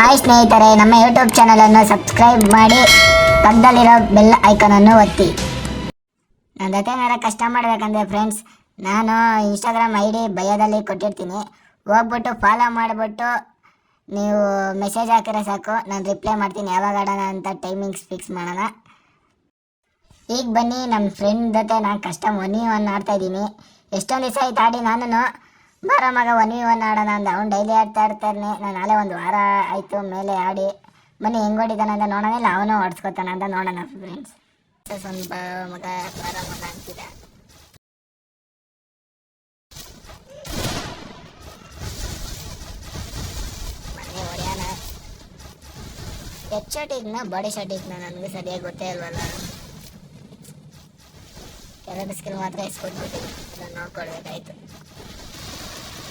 Hi ಸ್ನೇಹಿತರೆ, ನಮ್ಮ YouTube ಚಾನಲನ್ನು ಸಬ್ಸ್ಕ್ರೈಬ್ ಮಾಡಿ ಪಕ್ಕದಲ್ಲಿರೋ ಬೆಲ್ ಐಕನನ್ನು ಒತ್ತಿ. ನನ್ನ ಜೊತೆ ಏನಾರ ಕಷ್ಟ ಮಾಡಬೇಕಂದ್ರೆ ಫ್ರೆಂಡ್ಸ್, ನಾನು ಇನ್ಸ್ಟಾಗ್ರಾಮ್ ಐ ಡಿ ಬಯೋದಲ್ಲಿ ಕೊಟ್ಟಿರ್ತೀನಿ. ಹೋಗ್ಬಿಟ್ಟು ಫಾಲೋ ಮಾಡಿಬಿಟ್ಟು ನೀವು ಮೆಸೇಜ್ ಹಾಕಿದ್ರೆ ಸಾಕು, ನಾನು ರಿಪ್ಲೈ ಮಾಡ್ತೀನಿ. ಯಾವಾಗ ಆಡೋಣ ಅಂತ ಟೈಮಿಂಗ್ಸ್ ಫಿಕ್ಸ್ ಮಾಡೋಣ. ಈಗ ಬನ್ನಿ, ನಮ್ಮ ಫ್ರೆಂಡ್ ಜೊತೆ ನಾನು ಕಷ್ಟ 1v1 ಆಡ್ತಾ ಇದ್ದೀನಿ. ಎಷ್ಟೊಂದು ದಿವಸ ಆಯ್ತು ಆಡಿ. ನಾನು ಬಾರೋ ಮಗ 1v1 ಆಡೋಣ ಅಂದ. ಅವ್ನು ಡೈಲಿ ಆಡ್ತಾ ಇರ್ತಾನೆ. ನಾನು ನಾಳೆ ಒಂದು ವಾರ ಆಯಿತು ಮೇಲೆ ಆಡಿ. ಬನ್ನಿ ಹೆಂಗೆ ಹೊಡಿತಾನೆ ಅಂತ ನೋಡೋಣ, ಇಲ್ಲ ಅವನು ಹೊಡ್ಸ್ಕೊತಾನೆ ಅಂತ ನೋಡೋಣ ಫ್ರೆಂಡ್ಸ್. ಒಂದು ಮಗ ಬಾರೋ ಮಗ ಅಂತಿದ್ದ. ಮನೆ ಹೊಡ್ಯಾನ. ಹೆಡ್ ಶಾಟ್ ಇದ್ನ ಬಾಡಿ ಶಾಟ್ ಇದ್ನ ನನಗೆ ಸರಿಯಾಗಿ ಗೊತ್ತೇ ಇಲ್ವಲ್ಲ. ಎರಡು ಸ್ಕಿಲ್ ಮಾತ್ರ ಇಸ್ಕೊಟ್ಬಿಟ್ಟಿದ್ದೆ, ಅದನ್ನು ನೋಡ್ಕೊಳ್ಬೇಕಾಯ್ತು.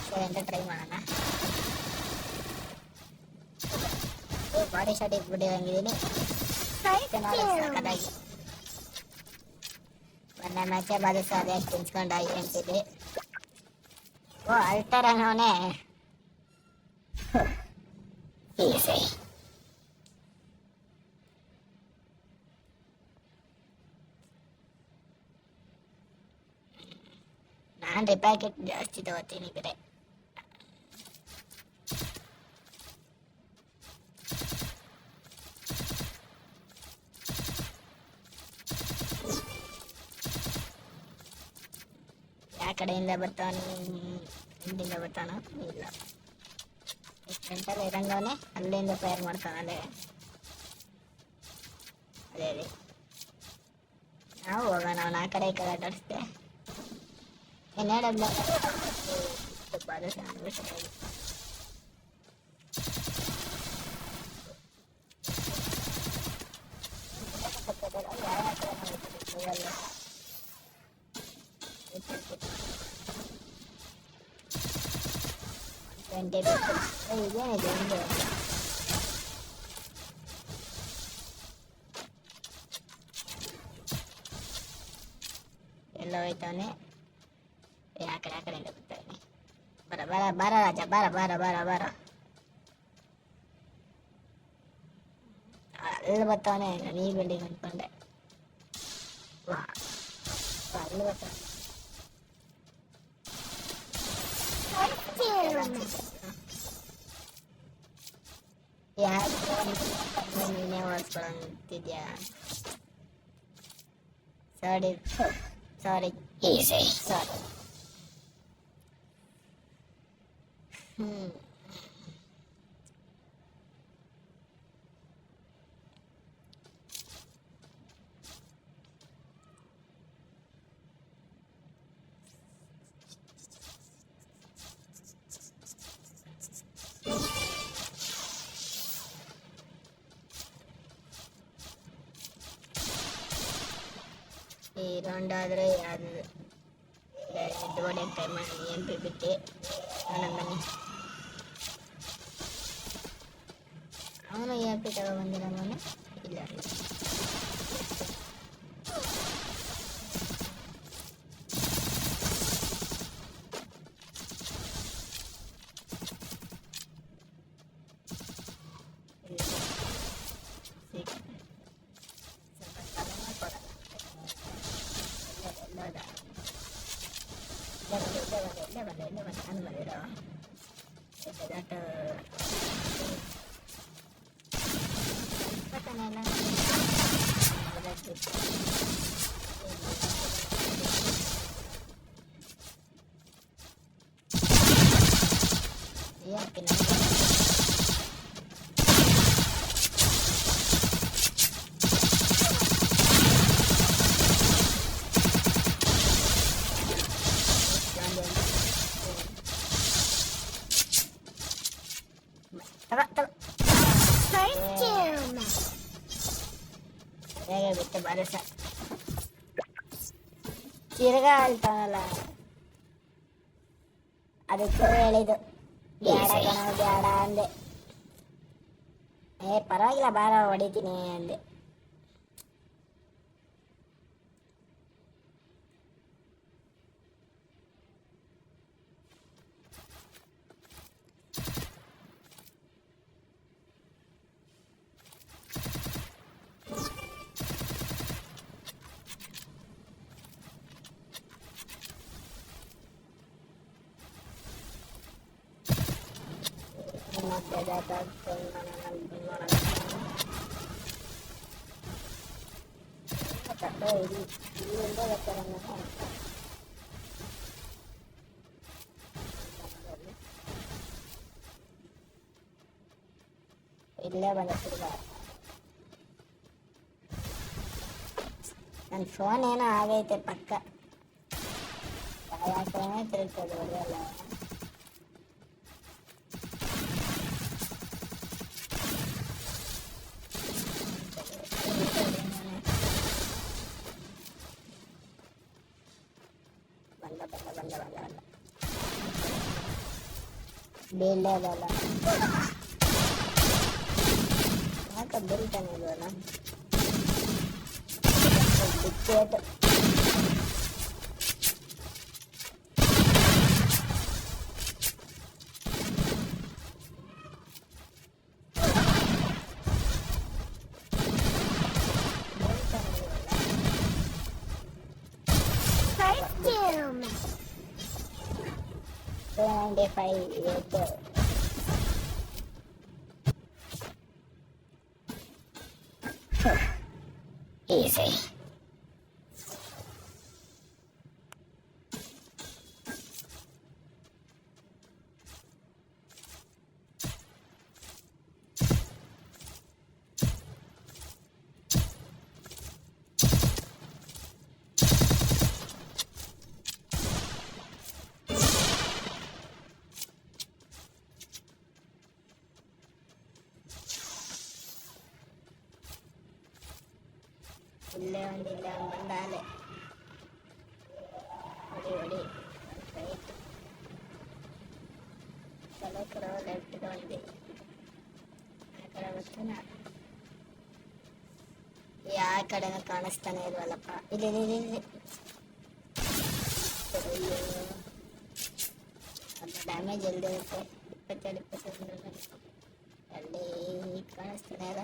ಸರಿ ಅಂತ ಟ್ರೈ ಮಾಡೋಣ. Body shot ಇಟ್ಬಿಟ್ಟಿರಂಗಿದ್ದೀನಿ. ಸಕ್ಕದಾಗಿ ಮೊನ್ನೆ ಮ್ಯಾಚೇ ಬಾದಿಸ ಅದೇ ತಿನ್ಸ್ಕೊಂಡಾಗಿ ಅಂತಿದ್ದೆ. ಓ ಅಲ್ಟರ್ ಅನ್ನೋನೇ ಈಸಿ. ನಾನು ರಿಪ್ಯಾಕೆಟ್ ಜಾಸ್ತಿ ತಗೋತೀನಿ ಕಡೆ. ಯಾವ ಕಡೆಯಿಂದ ಬರ್ತಾವನು? ಹಿಂದಿಂದ ಬರ್ತಾನೋ ಇಲ್ಲ, ಫ್ರಂಟಲ್ಲಿ ಇರಂಗವನೇ ಅಲ್ಲಿಂದ ಫೈರ್ ಮಾಡ್ತಾನಲ್ಲೇ. ಅದೇ ರೀ ನಾವು ಹೋಗೋಣ. ಅವನು ಆ ಕಡೆ ಈ ಕಡೆ ಆಟಾಡಿಸ್ದೆ. ಏನೇಳಲ್ಲ ಇದೇನಿದೆ ಹಿಂದೆ ಎಲ್ಲ ಹೋಯ್ತವನೆ. ಆ ಕಡೆಯಿಂದ ಬರ್ತಾನೆ. ಬರ ಬರ ಬರ ರಾಜ, ಬರ ಬರ ಬರ ಬರ. ಅಲ್ಲಿ ಬರ್ತಾವನೆ. ನಾನು ಈ ಬಿಲ್ಡಿಂಗ್ ಅನ್ಕೊಂಡೆ. ಅಲ್ಲಿ ಬರ್ತಾನೆ. ನೀನೇ ಓಡಿಸ್ಕೊಳಂತಿದ್ಯಾ? ಸಾರಿ ಸಾರಿ ಸಾರಿ. ಈ ರೌಂಡ್ ಆದರೆ ಯಾವುದು ಎದ್ದು ಹೊಡೆಯಕ್ಕೆ ಟ್ರೈ ಮಾಡಿ. MP ಬಿಟ್ಟು ಬನ್ನಿ. ಅವನು MP ತಗೊಬಂದಿಲ್ಲ. ಅವನು ಇಲ್ಲ ಬಿಟ್ಟು ಬರಸ ತಿರ್ಗಾ ಅಳ್ತಾನಲ್ಲ. ಅದಕ್ಕೆ ಹೇಳಿದ್ದು ಬೇಡ ಕಣ ಬೇಡ ಅಂದೆ. ಪರವಾಗಿಲ್ಲ ಬಾರ ಹೊಡಿತೀನಿ ಅಂದೆ. ಇಲ್ಲೇ ಬಂದ ನನ್ನ ಫೋನ್ ಏನೋ ಆಗೈತೆ ಪಕ್ಕ ಯಾಕನೇ ತಿರುಗ್ತದೆ ಒಳ್ಳೆಯಲ್ಲ. ಬೀಳಲೇದಲ್ಲ ಯಾಕೆ ಬೀಳ್ತಾನೆ ಇಲ್ವಲ್ಲ ಬಿಕ್ಕೇಟು. Easy. ಇಲ್ಲೇ ಒಂದಿಲ್ಲ ಬಂದಾಲೆ ಹೊಡಿ ಹೊಡಿ ರೈಟ್ ತಲೆ ಕಡೆ ಲೆಫ್ಟ್ ಒಂದಿ ಆ ಕಡೆ ಬರ್ತಾನ ಯಾವ ಕಡೆನೂ ಕಾಣಿಸ್ತಾನೆ ಇಲ್ವಲ್ಲಪ್ಪ. ಇಲ್ಲಿ ಇಲ್ಲಿ ಅದು ಡ್ಯಾಮೇಜ್ ಇಲ್ಲದಿರುತ್ತೆ. 22 ಅಲ್ಲಿ ಕಾಣಿಸ್ತಾನೆ ಅಲ್ಲ.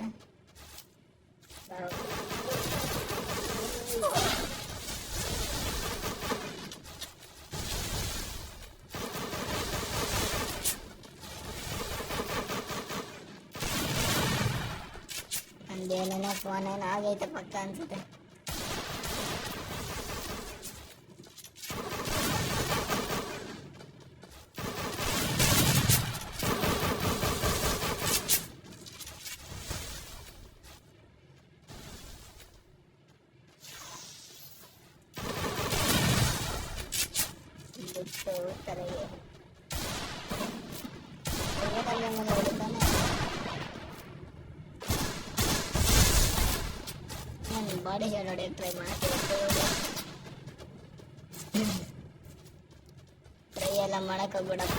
ನಂದೇನೇನೋ ಫೋನ್ ಏನೋ ಆಗೈತೆ ಪಕ್ಕ ಅನ್ಸುತ್ತೆ. ಬಾಡಿ ಶಾಟ್ ಹೊಡೆಯೋಕೆ ಟ್ರೈ ಮಾಡ್ತಿರ್ತೀವಿ. ಟ್ರೈ ಎಲ್ಲ ಮಾಡಕ್ ಹೋಗ್ಬಿಡಪ್ಪ.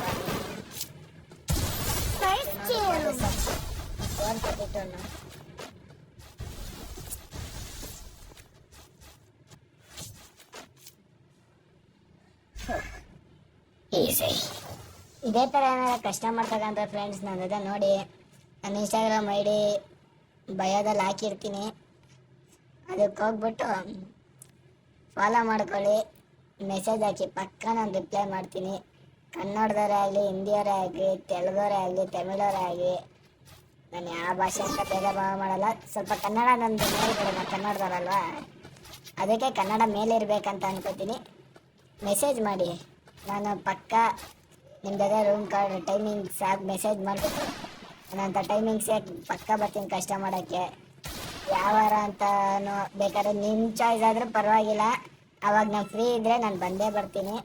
ಇದೇ ಥರ ಏನಾರ ಕಷ್ಟ ಮಾಡ್ತಕ್ಕಂಥ ಫ್ರೆಂಡ್ಸ್ ನನ್ನ ಜೊತೆ ನೋಡಿ ನನ್ನ ಇನ್ಸ್ಟಾಗ್ರಾಮ್ ಐ ಡಿ ಬಯೋದಲ್ಲಿ ಹಾಕಿರ್ತೀನಿ. ಅದಕ್ಕೆ ಹೋಗ್ಬಿಟ್ಟು ಫಾಲೋ ಮಾಡ್ಕೊಳ್ಳಿ, ಮೆಸೇಜ್ ಹಾಕಿ ಪಕ್ಕ ನಾನು ರಿಪ್ಲೈ ಮಾಡ್ತೀನಿ. ಕನ್ನಡದವರೇ ಆಗಲಿ, ಹಿಂದಿಯವರೇ ಆಗಲಿ, ತೆಲುಗವರೇ ಆಗಲಿ, ತಮಿಳವರೇ ಆಗಲಿ, ನಾನು ಯಾವ ಭಾಷೆ ಅಂತ ಭೇದ ಭಾವ ಮಾಡಲ್ಲ. ಸ್ವಲ್ಪ ಕನ್ನಡ ನಂದು ಮೇಲ್ಗಡೆ, ನಾನು ಕನ್ನಡದವರಲ್ವಾ, ಅದಕ್ಕೆ ಕನ್ನಡ ಮೇಲೆ ಇರಬೇಕಂತ ಅನ್ಕೋತೀನಿ. ಮೆಸೇಜ್ ಮಾಡಿ, ನಾನು ಪಕ್ಕ ನಿಮ್ಮ ಜೊತೆ ರೂಮ್ ಕಾರ್ಡ್ ಟೈಮಿಂಗ್ಸ್ ಆಗಿ ಮೆಸೇಜ್ ಮಾಡಿಬಿಟ್ಟು ನಾನಂಥ ಟೈಮಿಂಗ್ಸೇ ಪಕ್ಕ ಬರ್ತೀನಿ ಕಷ್ಟ ಮಾಡೋಕ್ಕೆ. ಯಾವ ವಾರ ಅಂತನೂ ಬೇಕಾದ್ರೆ ನಿಮ್ಮ ಚಾಯ್ಸ್ ಆದರೂ ಪರವಾಗಿಲ್ಲ, ಆವಾಗ ನಾನು ಫ್ರೀ ಇದ್ದರೆ ನಾನು ಬಂದೇ ಬರ್ತೀನಿ.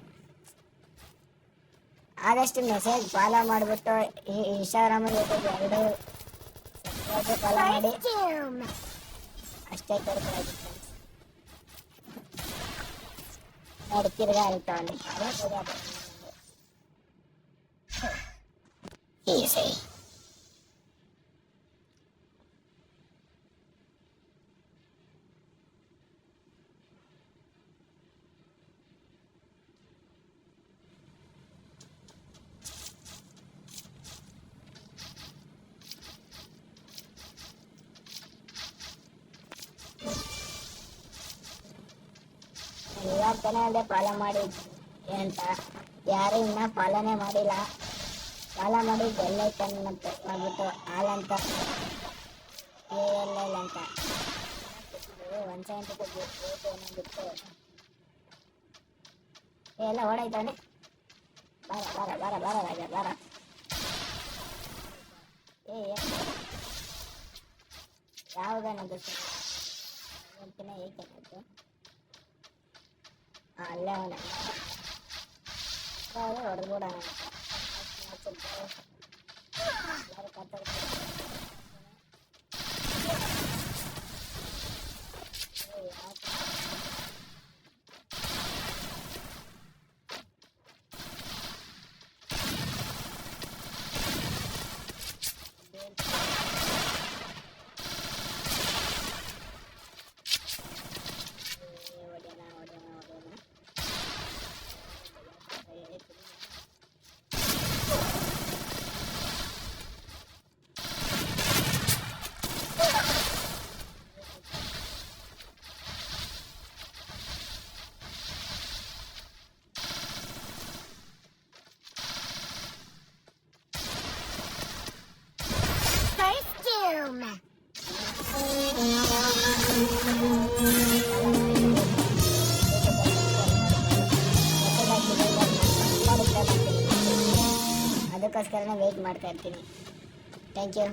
ಆದಷ್ಟು ಮೆಸೇಜ್ ಫಾಲೋ ಮಾಡಿಬಿಟ್ಟು ಇನ್ಸ್ಟಾಗ್ರಾಮಲ್ಲಿ ಎರಡು ಫಾಲೋ ಮಾಡಿ ಅಷ್ಟೇ ಕೇಳ್ಕೊಳ್ಳೋದು ಫ್ರೆಂಡ್ಸ್. ನೋಡಿ ತಿರ್ಗಾ ಆಯ್ತು ಈಸಿ. ಇವಾಗ ತಾನೇ ಅಲ್ಲೇ ಫಾಲೋ ಮಾಡಿ ಅಂತ ಯಾರು ಇನ್ನೂ ಫಾಲೋನೇ ಮಾಡಿಲ್ಲ. ಫಾಲೋ ಮಾಡಿ ಬೆಲ್ ಐಕನ್ ಪ್ರೆಸ್ ಮಾಡಿಬಿಟ್ಟು ಆಲ್ ಅಂತ ALL ಅಂತ 170 ಬಿಟ್ಟು ಎಲ್ಲ ಓಡಾಯ್ತಾನೆ. ಬಾರ ಬಾರ ಬಾರ ಬಾರ ರಾಜ ಬಾರ. ಯಾವಾಗ ನಂದು ಹೇಳ್ತೀನಿ ಏಕೆನಾಯ್ತು. ಅಲ್ಲೇ ಅವನ ಹೊಡೆದ್ಬಿಡೋಣ. ಎಲ್ಲರೂ ಕತ್ತರಿಸ್ತಾರೆ. ಅದಕ್ಕೋಸ್ಕರನೇ ವೆಯ್ಟ್ ಮಾಡ್ತಾ ಇರ್ತೀನಿ. Thank you.